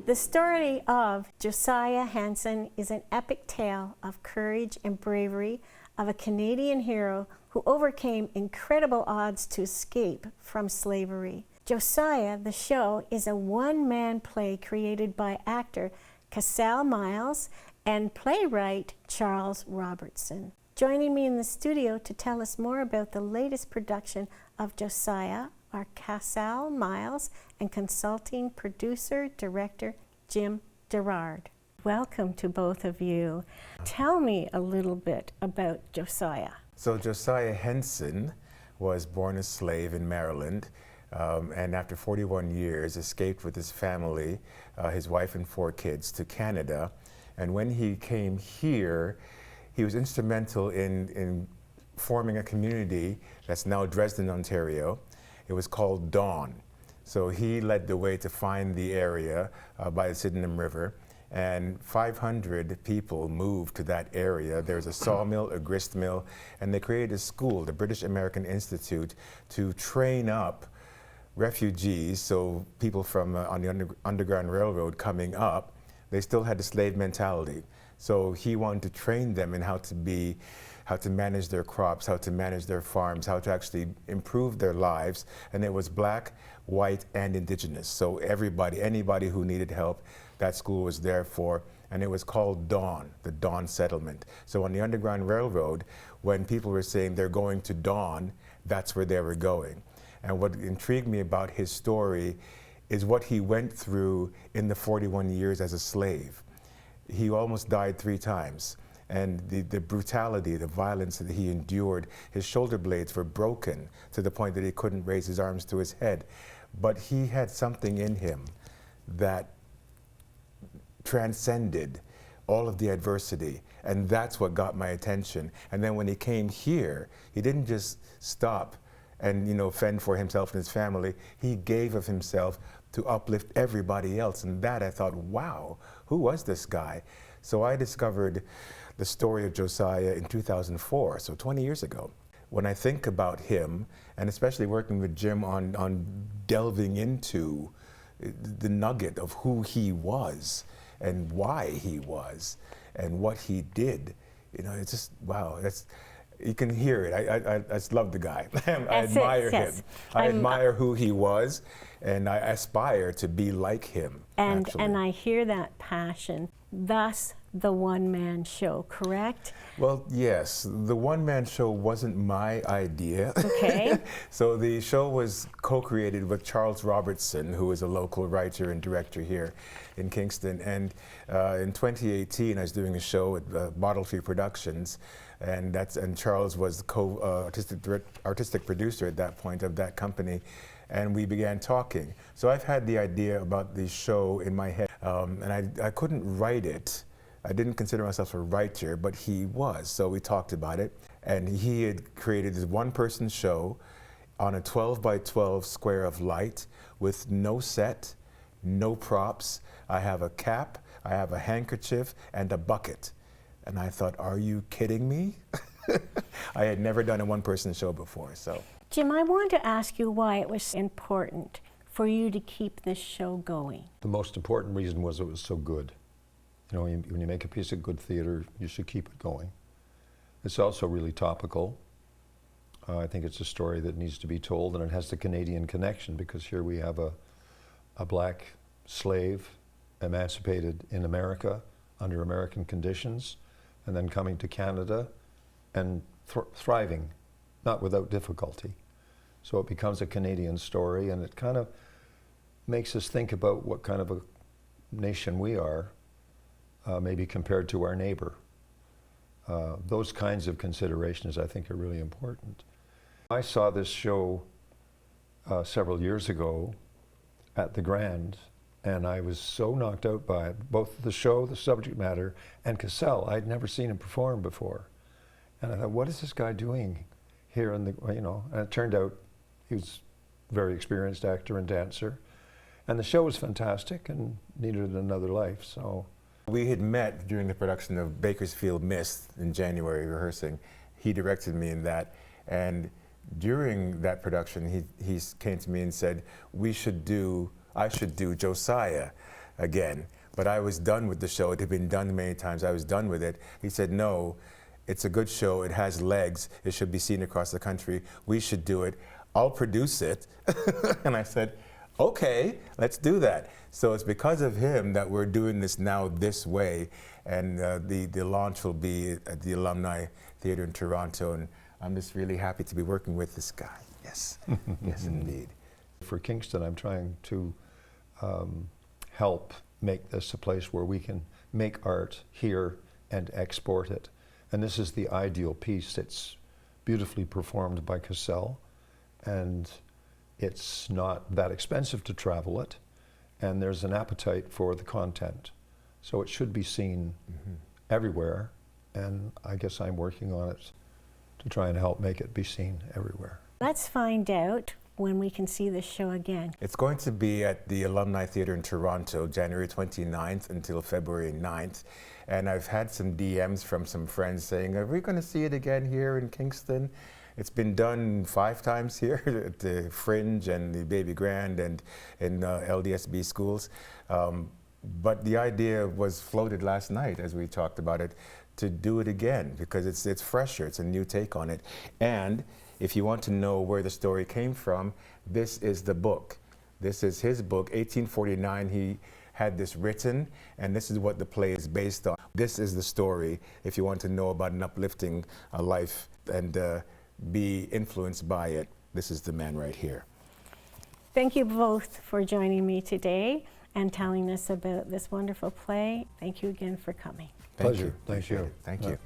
The story of Josiah Henson is an epic tale of courage and bravery of a Canadian hero who overcame incredible odds to escape from slavery. Josiah, the show, is a one-man play created by actor Cassell Miles and playwright Charles Robertson. Joining me in the studio to tell us more about the latest production of Josiah are Cassell Miles and consulting producer-director Jim Gerard. Welcome to both of you. Tell me a little bit about Josiah. So Josiah Henson was born a slave in Maryland, and after 41 years escaped with his family, his wife and 4 kids, to Canada. And when he came here, he was instrumental in forming a community that's now Dresden, Ontario. It was called Dawn. So he led the way to find the area by the Sydenham River, and 500 people moved to that area. There's a sawmill, a grist mill, and they created a school, the British American Institute, to train up refugees, so people from on the Underground Railroad coming up, they still had the slave mentality. So he wanted to train them in how to manage their crops, how to manage their farms, how to actually improve their lives. And it was black, white, and indigenous. So everybody, anybody who needed help, that school was there for. And it was called Dawn, the Dawn Settlement. So on the Underground Railroad, when people were saying they're going to Dawn, that's where they were going. And what intrigued me about his story is what he went through in the 41 years as a slave. He almost died 3 times. And the brutality, the violence that he endured, his shoulder blades were broken to the point that he couldn't raise his arms to his head. But he had something in him that transcended all of the adversity. And that's what got my attention. And then when he came here, he didn't just stop and fend for himself and his family. He gave of himself to uplift everybody else. And that I thought, wow, who was this guy? So I discovered the story of Josiah in 2004, so 20 years ago. When I think about him, and especially working with Jim on delving into the nugget of who he was and why he was and what he did, it's just, wow, you can hear it. I just love the guy. I admire him. I admire who he was, and I aspire to be like him. And I hear that passion. Thus, the one-man show, correct? Well, yes. The one-man show wasn't my idea. Okay. So the show was co-created with Charles Robertson, who is a local writer and director here in Kingston. And in 2018, I was doing a show at Bottle Free Productions, and Charles was the artistic producer at that point of that company. And we began talking. So I've had the idea about the show in my head, and I couldn't write it. I didn't consider myself a writer, but he was. So we talked about it, and he had created this one-person show on a 12 by 12 square of light with no set, no props. I have a cap, I have a handkerchief, and a bucket. And I thought, are you kidding me? I had never done a one-person show before, so. Jim, I want to ask you why it was important for you to keep this show going. The most important reason was it was so good. When you make a piece of good theater, you should keep it going. It's also really topical. I think it's a story that needs to be told, and it has the Canadian connection, because here we have a black slave emancipated in America under American conditions, and then coming to Canada and thriving, not without difficulty. So it becomes a Canadian story, and it kind of makes us think about what kind of a nation we are, maybe compared to our neighbor. Those kinds of considerations, I think, are really important. I saw this show several years ago at the Grand, and I was so knocked out by it, both the show, the subject matter, and Cassell. I'd never seen him perform before. And I thought, what is this guy doing here in the, and it turned out he was a very experienced actor and dancer. And the show was fantastic and needed another life, so. We had met during the production of Bakersfield Mist in January, rehearsing. He directed me in that, and during that production, he came to me and said, I should do Josiah. again. But I was done with the show. It had been done many times. I was done with it. He said, no, it's a good show. It has legs. It should be seen across the country. We should do it. I'll produce it. And I said, okay, let's do that. So it's because of him that we're doing this now this way. And the launch will be at the Alumni Theatre in Toronto. And I'm just really happy to be working with this guy. Yes, yes, indeed. For Kingston, I'm trying to help make this a place where we can make art here and export it. And this is the ideal piece. It's beautifully performed by Cassell, and it's not that expensive to travel it, and there's an appetite for the content. So it should be seen everywhere, and I guess I'm working on it to try and help make it be seen everywhere. Let's find out when we can see this show again. It's going to be at the Alumni Theatre in Toronto, January 29th until February 9th. And I've had some DMs from some friends saying, are we going to see it again here in Kingston? It's been done 5 times here at the Fringe and the Baby Grand and in LDSB schools. But the idea was floated last night as we talked about it to do it again because it's fresher, it's a new take on it. And if you want to know where the story came from, this is the book. This is his book, 1849. He had this written, and this is what the play is based on. This is the story if you want to know about an uplifting life and be influenced by it. This is the man right here. Thank you both for joining me today and telling us about this wonderful play. Thank you again for coming. Pleasure. Thank you. Thank you.